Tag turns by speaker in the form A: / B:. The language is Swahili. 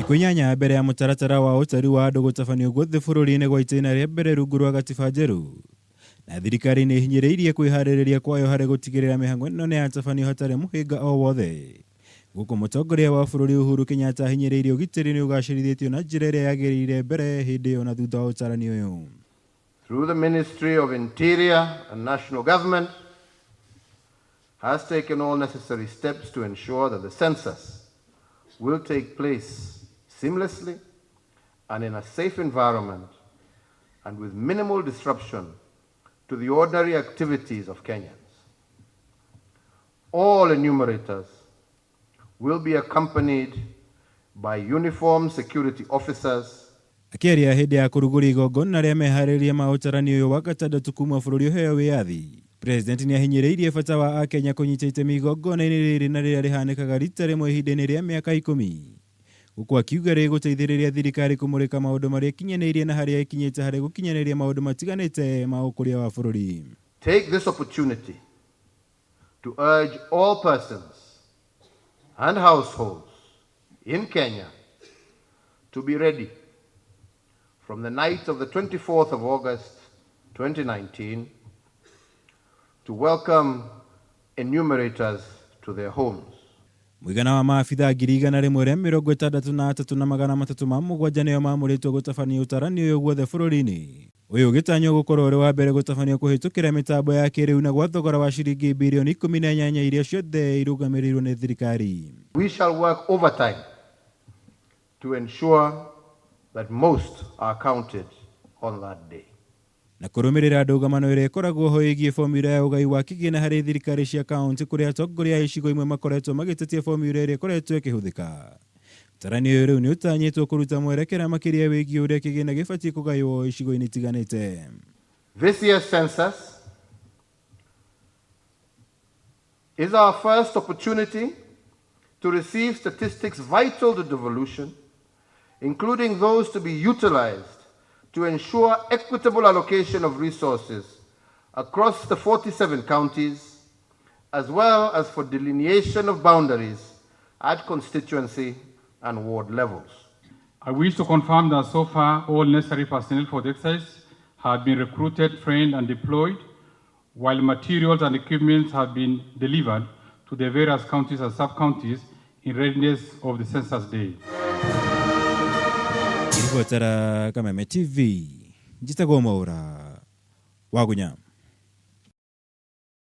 A: Thikũ inyanya mbere ya mũtaratara wa ũtari wa andũ gũtabanio guothe bururi-ini gwa itĩna rĩa mbere rungu rwa gatiba njerũ, na thirikari nĩ ihinyĩrĩirie kwĩharĩrĩria kwayo harĩ gũtigĩrĩra mĩhang'o ĩno nĩ yatabanio hatarĩ mũhĩnga o wothe. Guku Mutongoria wa bũrũri Uhuru Kenyatta ahinyĩrĩirie ugitiri niugacirithitio na njira ĩrĩa yagiriire mbere, hĩndĩ ĩyo na thutha wa Utarani ũyũ.
B: Through the Ministry of Interior and National Government has taken all necessary steps to ensure that the census will take place seamlessly and in a safe environment and with minimal disruption to the ordinary activities of Kenyans. All enumerators will be accompanied by uniformed security officers.
A: Akiuria hĩndĩ ya kũrugũria igongona rĩa meharĩrĩria ma Utarani ũyũ wa gatandatũ kuma bũrũri ũheo wĩyathi, President nĩ ahinyĩrĩirie bata wa Akenya kũnyita itemi igongona-inĩ rĩrĩ na rĩrĩa rĩhanĩkaga rita rĩmwe ihinda-inĩ rĩa mĩaka 10. Guku akiuga rĩgũteithĩrĩria thirikari kũmũrĩka maũndũ marĩa ikinyanĩirie na harĩa ikinyĩte harĩ gũkinyanĩria maũndũ matiganĩte ma ũkũria wa bũrũri.
B: Take this opportunity to urge all persons and households in Kenya to be ready from the night of the 24th of August 2019 to welcome enumerators to their homes.
A: Mũigana wa maabitha 163,307 nĩo mamũrĩtwo gũtabania Utarani ũyũ guothe bũrũri-inĩ. Ũyũ ũgĩtanywo gũkorwo ũrĩ wa mbere gũtabanio kũhĩtũkĩra mĩtambo ya kĩrĩu na gwa thogora wa ciringi bilioni 18 iria ciothe irũgamĩrĩirwo nĩ thirikari.
B: We shall work overtime to ensure that most are counted on that day.
A: Na kũrũmĩrĩra ndũgamano ĩrĩa ĩkoragwo ho ĩgiĩ formula ya ũgai wa kĩgĩna harĩ thirikari cia kaunti, kũrĩa atongoria a icigo imwe makoretwo magĩtetia formula ĩrĩa ĩkoretwo ĩkĩhũthĩka. Utarani ũyũ rĩu nĩ ũtanyĩtwo kũruta mwerekera makĩria wĩgiĩ ũrĩa kĩgĩna gĩbatiĩ kũgaywo icigo-inĩ itiganĩte.
B: This year's census is our first opportunity to receive statistics vital to devolution, including those to be utilized to ensure equitable allocation of resources across the 47 counties, as well as for delineation of boundaries at constituency and ward levels.
C: I wish to confirm that so far all necessary personnel for the exercise have been recruited, trained and deployed, while materials and equipment have been delivered to the various counties and sub-counties in readiness of the census day.
A: Ribotera Kameme TV, njitagwo Mwaura, Wagunya.